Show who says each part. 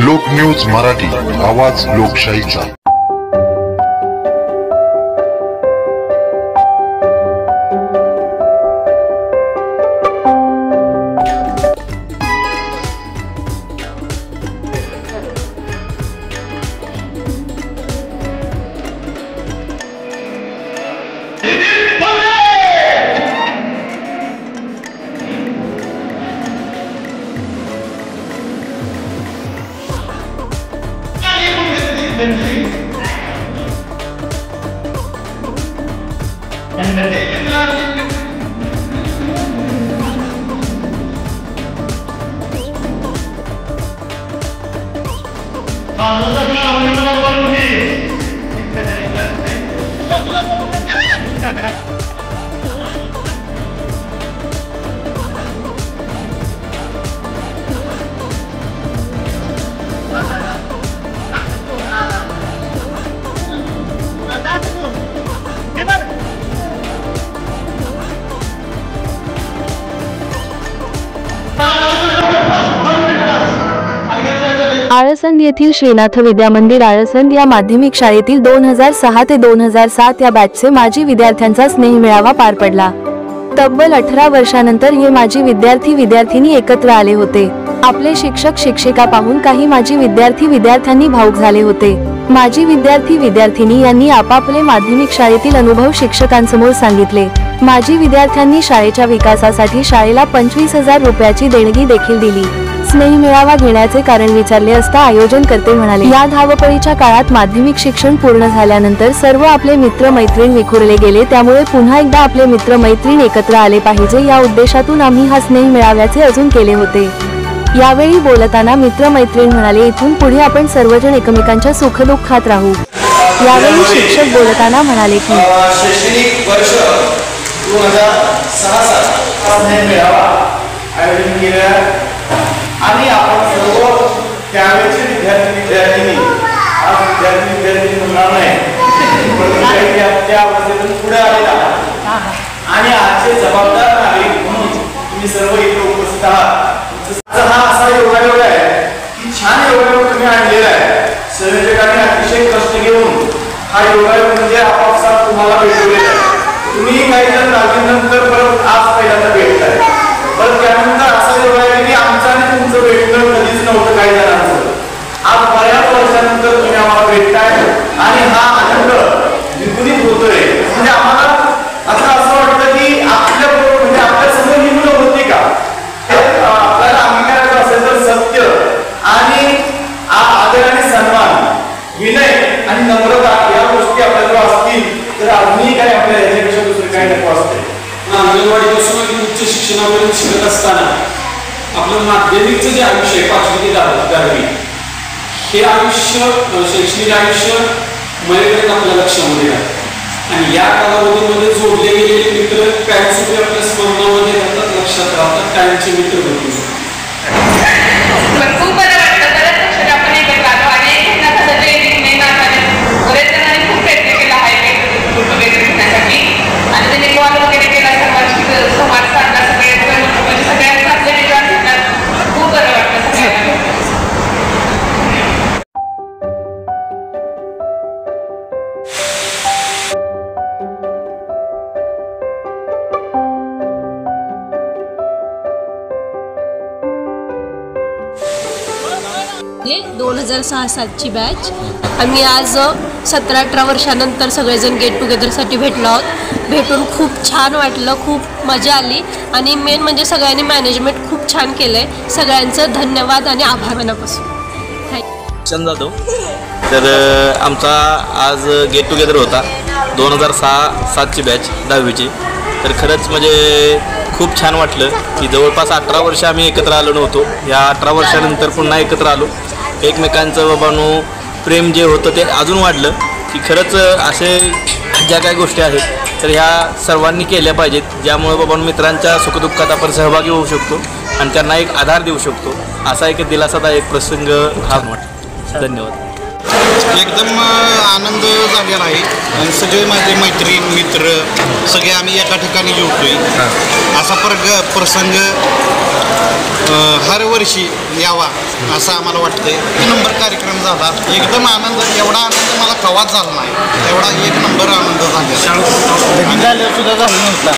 Speaker 1: लोकन्यूज मराठी, आवाज लोकशाहीचा।
Speaker 2: आळसंद येथील श्रीनाथ विद्या मंदिर आळसंद या माध्यमिक शाळेतील 2006 ते 2007 या बॅचचे माजी विद्यार्थ्यांचा स्नेह मेळावा पार पडला। तब्बल 18 वर्षांनंतर हे माजी विद्यार्थी-विद्यार्थिनी एकत्र आले होते। आपले शिक्षक शिक्षिका पाहून काही माजी विद्यार्थी-विद्यार्थ्यांनी भावुक झाले होते। माजी विद्यार्थी-विद्यार्थिनी यांनी आपापले माध्यमिक शाळेतील अनुभव शिक्षकांसमोर सांगितले। माजी विद्यार्थ्यांनी शाळेच्या विकासासाठी शाळेला 25,000 रुपयाची देणगी देखील दिली। स्नेह मेळावा घेण्याचे कारण विचारले असता आयोजनकर्ते म्हणाले, या धावपळीच्या काळात माध्यमिक शिक्षण पूर्ण झाल्यानंतर सर्व आपले मित्र मैत्रीण विखुरले गेले, त्यामुळे पुन्हा एकदा आपले मित्र मैत्रीण एकत्र आले पाहिजे या उद्देशातून आम्ही हा स्नेह मेळाव्याचे आयोजन केले होते। यावेळी बोलताना मित्र मैत्रीण म्हणाले, इथून पुढे आपण सर्वजण एकमेकांच्या सुखदुःखात राहू। यावेळी शिक्षक बोलताना म्हणाले की
Speaker 3: शैक्षणिक वर्ष 2006-7 स्नेह मेळावा आयोजन केला आणि आपण सर्व त्यावेळेचे विद्यार्थी-विद्यार्थिनी आज विद्यार्थी-विद्यार्थिनी म्हणणार नाही, त्या अवस्थेतून पुढे आलेला आणि आजचे जबाबदार नागरिक म्हणून तुम्ही सर्व इथे उपस्थित आहात। हा असा योगायोग आहे की छान योगायोग तुम्ही आणलेला आहे। संयोजकांनी अतिशय कष्ट घेऊन हा योगायोग म्हणजे आपापसात तुम्हाला भेटवलेला आहे। तुम्ही काही जण लागल्यानंतर परत आज पहिल्यांदा भेटताय, परत त्यानंतर असा योगायोग की आमचं आणि तुमचं भेटणं कधीच नव्हतं काही जणांचं। आज बऱ्याच वर्षानंतर तुम्ही आम्हाला भेटताय आणि हा आनंद द्विगुणित होतोय। म्हणजे आम्हाला आता असं वाटतं की आपल्या म्हणजे आपल्या समोर ही मुलं होती का, आपल्याला अंगीकारायचं असेल तर सत्य आणि आदर आणि सन्मान, विनय आणि नम्रता या गोष्टी आपल्याजवळ असतील तर अजूनही काय आपल्याला याच्यापेक्षा दुसरं काही नको असते।
Speaker 4: अंगणवाडीपासून उच्च शिक्षणापर्यंत शिकत असताना आपलं माध्यमिकचं जे आयुष्य आहे 5वी ते 10वी हे आयुष्य, शैक्षणिक आयुष्य मर्यादित आपल्या लक्षामध्ये आहे आणि या कालावधीमध्ये जोडले गेलेले मित्र कायमस्वरूपी आपल्या स्मरणामध्ये राहतात, लक्षात राहतात, कायमचे मित्र बनू शकतात।
Speaker 5: हे 2006-7ची बॅच आम्ही आज 17-18 वर्षानंतर सगळेजण गेट टुगेदरसाठी भेटलो आहोत। भेटून खूप छान वाटलं, खूप मजा आली आणि मेन म्हणजे सगळ्यांनी मॅनेजमेंट खूप छान केलंय। सगळ्यांचं धन्यवाद आणि आभार मनापासून।
Speaker 6: चंद जाधव। तर आमचा आज गेट टुगेदर होता 2006-7ची बॅच 10वीची। तर खरंच म्हणजे खूप छान वाटलं की जवळपास 18 वर्ष आम्ही एकत्र आलो नव्हतो, या 18 वर्षानंतर पुन्हा एकत्र आलो। एकमेकांचं बाबांनो प्रेम जे होतं ते अजून वाढलं की खरंच असे ज्या काही गोष्टी आहेत तर ह्या सर्वांनी केल्या पाहिजेत, ज्यामुळे बाबांनो मित्रांच्या सुखदुःखात आपण सहभागी होऊ शकतो आणि त्यांना एक आधार देऊ शकतो। असा एक दिलासादायक प्रसंग हा वाटतो। धन्यवाद।
Speaker 7: एकदम आनंद झालेला आहे आणि सगळे माझे मैत्रीण मित्र सगळे आम्ही एका ठिकाणी जोडतोय। असा प्रसंग हर वर्षी यावा असं आम्हाला वाटतंय. एक नंबर कार्यक्रम झाला, एकदम आनंद, एवढा आनंद मला कवाच झाला नाही, एवढा एक नंबर आनंद झाला.
Speaker 3: लगीन झाल्यावर सुद्धा झालं नव्हता.